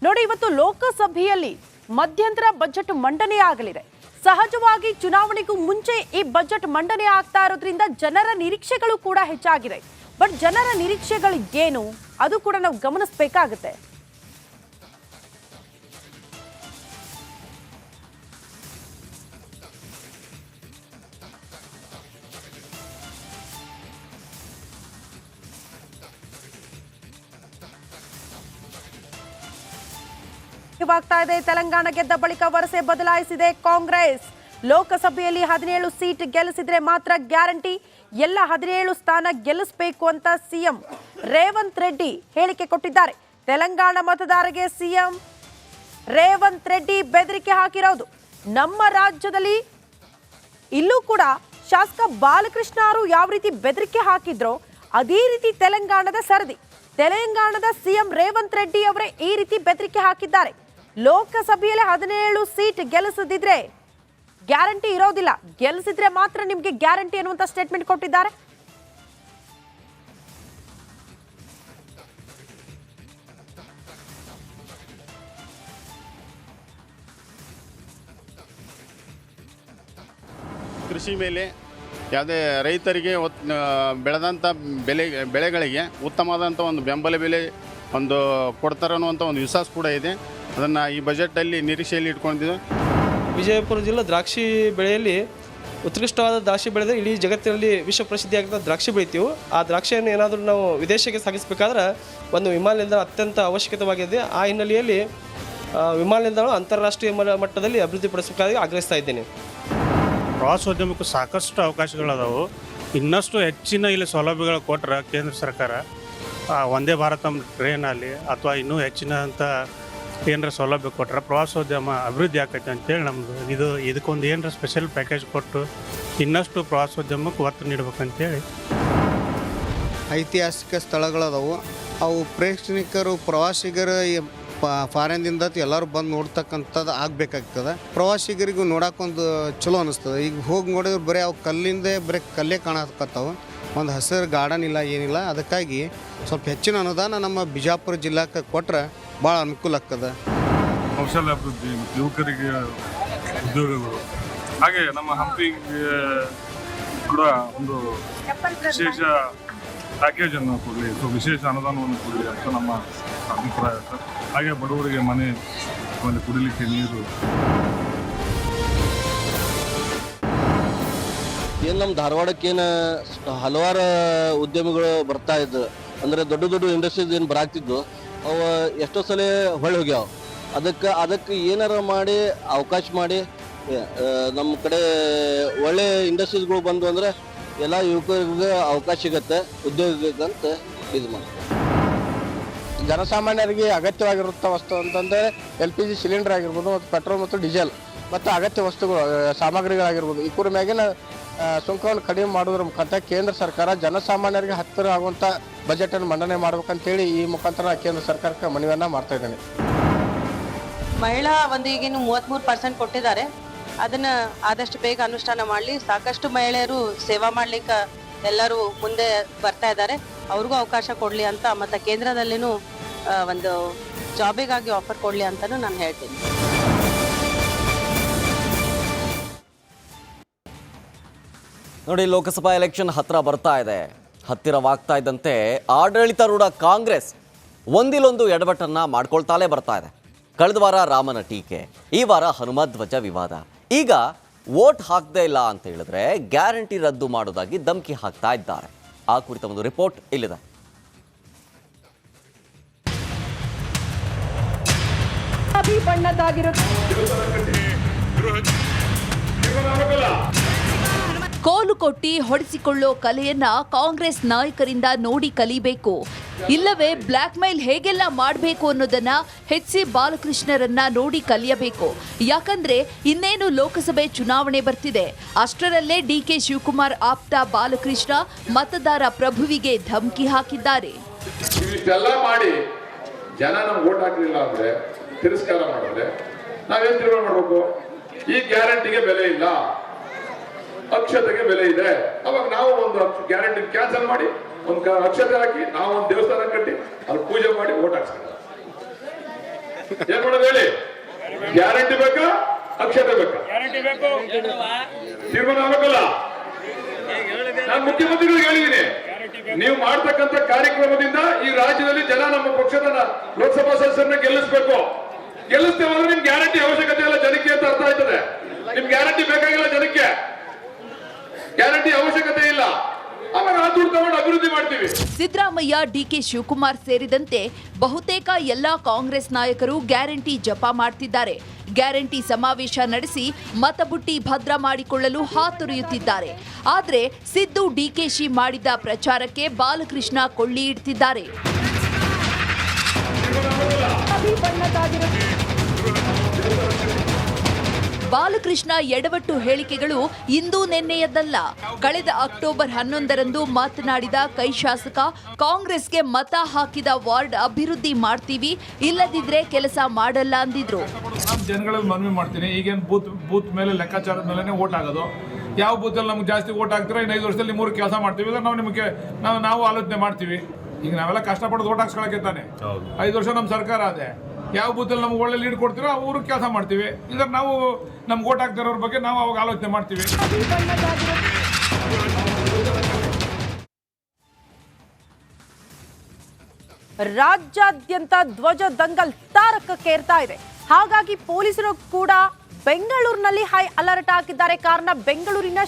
ನೋಡಿ, ಇವತ್ತು ಲೋಕಸಭೆಯಲ್ಲಿ ಮಧ್ಯಂತರ ಬಜೆಟ್ ಮಂಡನೆ ಆಗಲಿದೆ. ಸಹಜವಾಗಿ ಚುನಾವಣೆಗೂ ಮುಂಚೆ ಈ ಬಜೆಟ್ ಮಂಡನೆ ಆಗ್ತಾ ಇರೋದ್ರಿಂದ ಜನರ ನಿರೀಕ್ಷೆಗಳು ಕೂಡ ಹೆಚ್ಚಾಗಿದೆ. ಬಟ್ ಜನರ ನಿರೀಕ್ಷೆಗಳು ಏನು ಅದು ಕೂಡ ನಾವು ಗಮನಿಸಬೇಕಾಗುತ್ತೆ. ಆಗ್ತಾ ಇದೆ. ತೆಲಂಗಾಣ ಗೆದ್ದ ಬಳಿಕ ವರಸೆ ಬದಲಾಯಿಸಿದೆ ಕಾಂಗ್ರೆಸ್. ಲೋಕಸಭೆಯಲ್ಲಿ 17 ಸೀಟ್ ಗೆಲ್ಲಿಸಿದ್ರೆ ಮಾತ್ರ ಗ್ಯಾರಂಟಿ, ಎಲ್ಲ 17 ಸ್ಥಾನ ಗೆಲ್ಲಿಸಬೇಕು ಅಂತ ಸಿಎಂ ರೇವಂತ್ ರೆಡ್ಡಿ ಹೇಳಿಕೆ ಕೊಟ್ಟಿದ್ದಾರೆ. ತೆಲಂಗಾಣ ಮತದಾರರಿಗೆ ಸಿಎಂ ರೇವಂತ್ ರೆಡ್ಡಿ ಬೆದರಿಕೆ ಹಾಕಿರೋದು. ನಮ್ಮ ರಾಜ್ಯದಲ್ಲಿ ಇಲ್ಲೂ ಕೂಡ ಶಾಸಕ ಬಾಲಕೃಷ್ಣ ಅವರು ಯಾವ ರೀತಿ ಬೆದರಿಕೆ ಹಾಕಿದ್ರೋ ಅದೇ ರೀತಿ ತೆಲಂಗಾಣದ ಸರದಿ. ತೆಲಂಗಾಣದ ಸಿಎಂ ರೇವಂತ್ ರೆಡ್ಡಿ ಅವರೇ ಈ ರೀತಿ ಬೆದರಿಕೆ ಹಾಕಿದ್ದಾರೆ. ಲೋಕಸಭೆಯಲ್ಲಿ 17 ಸೀಟ್ ಗೆಲ್ಲಿಸದಿದ್ರೆ ಗ್ಯಾರಂಟಿ ಇರೋದಿಲ್ಲ, ಗೆಲ್ಲಿಸಿದ್ರೆ ಮಾತ್ರ ನಿಮಗೆ ಗ್ಯಾರಂಟಿ ಅನ್ನುವಂತ ಸ್ಟೇಟ್ಮೆಂಟ್ ಕೊಟ್ಟಿದ್ದಾರೆ. ಕೃಷಿ ಮೇಲೆ ಯಾವುದೇ ರೈತರಿಗೆ ಬೆಳೆದಂಥ ಬೆಳೆಗಳಿಗೆ ಉತ್ತಮವಾದಂಥ ಒಂದು ಬೆಂಬಲ ಬೆಲೆ ಒಂದು ಕೊಡ್ತಾರೆ ಅನ್ನುವಂಥ ಒಂದು ವಿಶ್ವಾಸ ಕೂಡ ಇದೆ. ಅದನ್ನು ಈ ಬಜೆಟಲ್ಲಿ ನಿರೀಕ್ಷೆಯಲ್ಲಿ ಇಟ್ಕೊಂಡಿದ್ದೀವಿ. ವಿಜಯಪುರ ಜಿಲ್ಲೆ ದ್ರಾಕ್ಷಿ ಬೆಳೆಯಲ್ಲಿ ಉತ್ಕೃಷ್ಟವಾದ ದ್ರಾಕ್ಷಿ ಬೆಳೆದರೆ ಇಡೀ ಜಗತ್ತಿನಲ್ಲಿ ವಿಶ್ವ ಪ್ರಸಿದ್ಧಿಯಾಗಿದ್ದ ದ್ರಾಕ್ಷಿ ಬೆಳಿತೀವಿ. ಆ ದ್ರಾಕ್ಷಿಯನ್ನು ಏನಾದರೂ ನಾವು ವಿದೇಶಕ್ಕೆ ಸಾಗಿಸಬೇಕಾದ್ರೆ ಒಂದು ವಿಮಾನ ನಿಲ್ದಾಣ ಅತ್ಯಂತ ಅವಶ್ಯಕವಾಗಿದೆ. ಆ ಹಿನ್ನೆಲೆಯಲ್ಲಿ ವಿಮಾನ ನಿಲ್ದಾಣ ಅಂತಾರಾಷ್ಟ್ರೀಯ ಮಟ್ಟದಲ್ಲಿ ಅಭಿವೃದ್ಧಿಪಡಿಸಬೇಕಾಗಿ ಆಗ್ರಹಿಸ್ತಾ ಇದ್ದೇನೆ. ಪ್ರವಾಸೋದ್ಯಮಕ್ಕೂ ಸಾಕಷ್ಟು ಅವಕಾಶಗಳದಾವು. ಇನ್ನಷ್ಟು ಹೆಚ್ಚಿನ ಇಲ್ಲಿ ಸೌಲಭ್ಯಗಳು ಕೊಟ್ಟರೆ ಕೇಂದ್ರ ಸರ್ಕಾರ ವಂದೇ ಭಾರತ ಟ್ರೈನಲ್ಲಿ ಅಥವಾ ಇನ್ನೂ ಹೆಚ್ಚಿನಂಥ ಏನರ ಸೌಲಭ್ಯ ಕೊಟ್ಟರೆ ಪ್ರವಾಸೋದ್ಯಮ ಅಭಿವೃದ್ಧಿ ಆಕೈತೆ ಅಂತೇಳಿ ನಮ್ಮದು ಇದಕ್ಕೊಂದು ಏನರ ಸ್ಪೆಷಲ್ ಪ್ಯಾಕೇಜ್ ಕೊಟ್ಟು ಇನ್ನಷ್ಟು ಪ್ರವಾಸೋದ್ಯಮಕ್ಕೆ ಒತ್ತು ನೀಡಬೇಕಂತೇಳಿ. ಐತಿಹಾಸಿಕ ಸ್ಥಳಗಳದಾವು, ಅವು ಪ್ರೇಕ್ಷಣಿಕರು ಪ್ರವಾಸಿಗರು ಫಾರಿನ್ದಿಂದ ಎಲ್ಲರೂ ಬಂದು ನೋಡ್ತಕ್ಕಂಥದ್ದು ಆಗಬೇಕಾಗ್ತದೆ. ಪ್ರವಾಸಿಗರಿಗೂ ನೋಡೋಕ್ಕೊಂದು ಚಲೋ ಅನ್ನಿಸ್ತದೆ. ಈಗ ಹೋಗಿ ನೋಡಿದ್ರೆ ಬರೀ ಅವು ಬರೀ ಕಲ್ಲೇ ಕಾಣಕತ್ತಾವೆ, ಒಂದು ಹಸಿರು ಗಾರ್ಡನ್ ಇಲ್ಲ, ಏನಿಲ್ಲ. ಅದಕ್ಕಾಗಿ ಸ್ವಲ್ಪ ಹೆಚ್ಚಿನ ಅನುದಾನ ನಮ್ಮ ಬಿಜಾಪುರ ಜಿಲ್ಲಾಕ್ಕೆ ಕೊಟ್ಟರೆ ಭಾಳ ಅನುಕೂಲ ಆಗ್ತದೆ. ಕೌಶಲ್ಯ ಅಭಿವೃದ್ಧಿ, ಯುವಕರಿಗೆ ಉದ್ಯೋಗಗಳು, ಹಾಗೆ ನಮ್ಮ ಹಂಪಿಗೆ ಕೂಡ ಒಂದು ವಿಶೇಷ ಪ್ಯಾಕೇಜನ್ನು ಕೊಡಲಿ, ವಿಶೇಷ ಅನುದಾನವನ್ನು ಕೊಡಲಿ ಅಂತ ನಮ್ಮ ಅಭಿಪ್ರಾಯ ಸರ್. ಹಾಗೆ ಬಡವರಿಗೆ ಮನೆ, ಆಮೇಲೆ ಕುಡಿಲಿಕ್ಕೆ ನೀರು. ಏನು ನಮ್ಮ ಧಾರವಾಡಕ್ಕೇನು ಹಲವಾರು ಉದ್ಯಮಿಗಳು ಬರ್ತಾ ಇದ್ದು, ಅಂದರೆ ದೊಡ್ಡ ದೊಡ್ಡ ಇಂಡಸ್ಟ್ರೀಸ್ ಏನು ಬರಾಕ್ತಿದ್ದು ಅವು ಎಷ್ಟೋ ಸಲ ಹೊಳೆ ಹೋಗ್ಯಾವ. ಅದಕ್ಕೆ ಏನಾರ ಮಾಡಿ ಅವಕಾಶ ಮಾಡಿ ನಮ್ಮ ಕಡೆ ಒಳ್ಳೆ ಇಂಡಸ್ಟ್ರೀಸ್ಗಳು ಬಂದು ಅಂದರೆ ಎಲ್ಲ ಯುವಕರಿಗೆ ಅವಕಾಶ ಸಿಗತ್ತೆ, ಉದ್ಯೋಗಕ್ಕಂತ ಇದು ಮಾಡ್ತಾರೆ. ಜನಸಾಮಾನ್ಯರಿಗೆ ಅಗತ್ಯವಾಗಿರುತ್ತ ವಸ್ತು ಅಂತಂದರೆ LPG ಸಿಲಿಂಡರ್ ಆಗಿರ್ಬೋದು, ಮತ್ತು ಪೆಟ್ರೋಲ್ ಮತ್ತು ಡೀಸೆಲ್ ಮತ್ತು ಅಗತ್ಯ ವಸ್ತುಗಳು ಸಾಮಗ್ರಿಗಳಾಗಿರ್ಬೋದು, ಈ ಕುರಿತ ಮ್ಯಾಗಿನ ಸುಂಕವನ್ನು ಕಡಿಮೆ ಮಾಡೋದ್ರ ಮುಖಾಂತರ ಕೇಂದ್ರ ಸರ್ಕಾರ ಜನಸಾಮಾನ್ಯರಿಗೆ ಹತ್ತಿರ ಆಗುವಂಥ ಬಜೆಟನ್ನು ಮಂಡನೆ ಮಾಡ್ಬೇಕಂತೇಳಿ ಈ ಮುಖಾಂತರ ಕೇಂದ್ರ ಸರ್ಕಾರಕ್ಕೆ ಮನವಿಯನ್ನು ಮಾಡ್ತಾ ಇದ್ದೇನೆ. ಮಹಿಳಾ ಒಂದು ಈಗಿನ 33% ಕೊಟ್ಟಿದ್ದಾರೆ. ಅದನ್ನು ಆದಷ್ಟು ಬೇಗ ಅನುಷ್ಠಾನ ಮಾಡಲಿ. ಸಾಕಷ್ಟು ಮಹಿಳೆಯರು ಸೇವಾ ಮಾಡ್ಲಿಕ್ಕೆ ಎಲ್ಲರೂ ಮುಂದೆ ಬರ್ತಾ ಇದ್ದಾರೆ, ಅವ್ರಿಗೂ ಅವಕಾಶ ಕೊಡಲಿ ಅಂತ, ಮತ್ತು ಕೇಂದ್ರದಲ್ಲಿನೂ ಒಂದು ಜಾಬಿಗಾಗಿ ಆಫರ್ ಕೊಡಲಿ ಅಂತಲೂ ನಾನು ಹೇಳ್ತೀನಿ. ನೋಡಿ, ಲೋಕಸಭಾ ಎಲೆಕ್ಷನ್ ಹತ್ತಿರವಾಗ್ತಾ ಇದ್ದಂತೆ ಆಡಳಿತಾರೂಢ ಕಾಂಗ್ರೆಸ್ ಒಂದಿಲ್ಲೊಂದು ಎಡವಟ್ಟನ್ನ ಮಾಡ್ಕೊಳ್ತಾಲೇ ಬರ್ತಾ ಇದೆ. ಕಳೆದ ವಾರ ರಾಮನ ಟೀಕೆ, ಈ ವಾರ ಹನುಮಧ್ವಜ ವಿವಾದ, ಈಗ ವೋಟ್ ಹಾಕದೇ ಇಲ್ಲ ಅಂತ ಹೇಳಿದ್ರೆ ಗ್ಯಾರಂಟಿ ರದ್ದು ಮಾಡೋದಾಗಿ ಧಮಕಿ ಹಾಕ್ತಾ ಇದ್ದಾರೆ. ಆ ಕುರಿತ ಒಂದು ರಿಪೋರ್ಟ್ ಇಲ್ಲಿದೆ. ಕೋಲು ಕೊಟ್ಟಿ ಹೊಡೆಸಿಕೊಳ್ಳೋ ಕಲೆಯನ್ನ ಕಾಂಗ್ರೆಸ್ ನಾಯಕರಿಂದ ನೋಡಿ ಕಲಿಬೇಕು. ಇಲ್ಲವೇ ಬ್ಲ್ಯಾಕ್ ಮೇಲ್ ಹೇಗೆಲ್ಲ ಮಾಡಬೇಕು ಅನ್ನೋದನ್ನ HC ಬಾಲಕೃಷ್ಣರನ್ನ ನೋಡಿ ಕಲಿಯಬೇಕು. ಯಾಕಂದ್ರೆ ಇನ್ನೇನು ಲೋಕಸಭೆ ಚುನಾವಣೆ ಬರ್ತಿದೆ. ಅಷ್ಟರಲ್ಲೇ DK ಶಿವಕುಮಾರ್ ಆಪ್ತ ಬಾಲಕೃಷ್ಣ ಮತದಾರ ಪ್ರಭುವಿಗೆ ಧಮಕಿ ಹಾಕಿದ್ದಾರೆ. ಇಷ್ಟೆಲ್ಲ ಮಾಡಿ ಜನ ನಮ್ಗೆ ವೋಟ್ ಹಾಕಲಿಲ್ಲ ಅಂದ್ರೆ, ತಿರಸ್ಕಾರ ಮಾಡಿದ್ರೆ ನಾವೇನ್ ತೀರ್ಮಾನ ಮಾಡಬೇಕು? ಈ ಗ್ಯಾರಂಟಿಗೆ ಬೆಲೆ ಇಲ್ಲ, ಅಕ್ಷತೆಗೆ ಬೆಲೆ ಇದೆ. ಅವಾಗ ನಾವು ಒಂದು ಗ್ಯಾರಂಟಿ ಕ್ಯಾನ್ಸಲ್ ಮಾಡಿ ಒಂದು ಅಕ್ಷತೆ ಹಾಕಿ ನಾವು ಒಂದು ದೇವಸ್ಥಾನ ಕಟ್ಟಿ ಅಲ್ಲಿ ಪೂಜೆ ಮಾಡಿ ವೋಟ್ ಹಾಕ್ಸ್ತೀವಿ. ಏನ್ ಮಾಡೋದು ಹೇಳಿ? ಗ್ಯಾರಂಟಿ ಬೇಕಾ ಅಕ್ಷತೆ ಬೇಕಾ? ತೀರ್ಮಾನ ಆಗಬೇಕಲ್ಲ. ನಾನು ಮುಖ್ಯಮಂತ್ರಿಗಳಿಗೆ ಹೇಳಿದ್ದೀನಿ, ನೀವು ಮಾಡ್ತಕ್ಕಂಥ ಕಾರ್ಯಕ್ರಮದಿಂದ ಈ ರಾಜ್ಯದಲ್ಲಿ ಜನ ನಮ್ಮ ಪಕ್ಷದ ಲೋಕಸಭಾ ಸದಸ್ಯರನ್ನ ಗೆಲ್ಲಿಸ್ಬೇಕು. ಗೆಲ್ಲಿಸ್ತೇವೆ ಅಂದ್ರೆ ನಿಮ್ ಗ್ಯಾರಂಟಿ ಅವಶ್ಯಕತೆ ಇಲ್ಲ ಜನಕ್ಕೆ ಅಂತ ಅರ್ಥ ಆಯ್ತದೆ. ನಿಮ್ ಗ್ಯಾರಂಟಿ ಬೇಕಾಗಿಲ್ಲ ಜನಕ್ಕೆ, ಗ್ಯಾರಂಟಿ ಅವಶ್ಯಕತೆ ಇಲ್ಲ. ಆವಾಗ ಆ ದುಡ್ಡು ತಗೊಂಡು ಅಭಿವೃದ್ಧಿ ಮಾಡ್ತೀವಿ. ಸಿದ್ದರಾಮಯ್ಯ, ಡಿಕೆ ಶಿವಕುಮಾರ್ ಸೇರಿದಂತೆ ಬಹುತೇಕ ಎಲ್ಲಾ ಕಾಂಗ್ರೆಸ್ ನಾಯಕರು ಗ್ಯಾರಂಟಿ ಜಪ ಮಾಡ್ತಿದ್ದಾರೆ. ಗ್ಯಾರಂಟಿ ಸಮಾವೇಶ ನಡೆಸಿ ಮತಬುಟ್ಟಿ ಭದ್ರ ಮಾಡಿಕೊಳ್ಳಲು ಹಾತೊರೆಯುತ್ತಿದ್ದಾರೆ. ಆದ್ರೆ ಸಿದ್ದು, ಡಿಕೆಶಿ ಮಾಡಿದ ಪ್ರಚಾರಕ್ಕೆ ಬಾಲಕೃಷ್ಣ ಕೊಳ್ಳಿ ಇಡ್ತಿದ್ದಾರೆ. ಬಾಲಕೃಷ್ಣ ಎಡವಟ್ಟು ಹೇಳಿಕೆಗಳು ಇಂದು ನಿನ್ನೆಯದ್ದಲ್ಲ. ಕಳೆದ ಅಕ್ಟೋಬರ್ 11ರಂದು ಮಾತನಾಡಿದ ಕೈ ಶಾಸಕ, ಕಾಂಗ್ರೆಸ್ಗೆ ಮತ ಹಾಕಿದ ವಾರ್ಡ್ ಅಭಿವೃದ್ಧಿ ಮಾಡ್ತೀವಿ, ಇಲ್ಲದಿದ್ರೆ ಕೆಲಸ ಮಾಡಲ್ಲ ಅಂದಿದ್ರು. ಜನಗಳಲ್ಲಿ ಮನವಿ ಮಾಡ್ತೀನಿ, ಈಗೇನು ಬೂತ್ ಮೇಲೆ ಲೆಕ್ಕಾಚಾರದ ಮೇಲೆ ಓಟ್ ಆಗೋದು. ಯಾವ ಬೂತಲ್ಲಿ ನಮ್ಗೆ ಜಾಸ್ತಿ ಓಟ್ ಆಗ್ತೀರಾ, ಇನ್ನು 5 ವರ್ಷದಲ್ಲಿ 3 ಕೆಲಸ ಮಾಡ್ತೀವಿ, ಇಲ್ಲ ನಾವು ಆಲೋಚನೆ ಮಾಡ್ತೀವಿ. ಈಗ ನಾವೆಲ್ಲ ಕಷ್ಟಪಟ್ಟು ಓಟ್ ಹಾಕ್ಸ್ಕೊಳಕ್ಕೆ ತಾನೆ 5 ವರ್ಷ ನಮ್ಮ ಸರ್ಕಾರ ಅದೇ. ಯಾವ ಬೂತಲ್ಲಿ ನಮ್ಗೆ ಒಳ್ಳೆ ಲೀಡ್ ಕೊಡ್ತೀರೋ ಆ ಊರಿಗೆ ಕೆಲಸ ಮಾಡ್ತೀವಿ. ಇಲ್ಲ ನಾವು ನಮ್ಗೆ ಓಟ್ ಹಾಕ್ತಿರೋರ ಬಗ್ಗೆ ನಾವು ಅವಾಗ ಆಲೋಚನೆ ಮಾಡ್ತೀವಿ. ರಾಜ್ಯಾದ್ಯಂತ ಧ್ವಜ ದಂಗಲ್ ತಾರಕಕ್ಕೇರ್ತಾ ಇದೆ. ಹಾಗಾಗಿ ಪೊಲೀಸರು ಕೂಡ ಬೆಂಗಳೂರಿನಲ್ಲಿ ಹೈ ಅಲರ್ಟ್ ಹಾಕಿದ್ದಾರೆ. ಕಾರಣ ಬೆಂಗಳೂರಿನ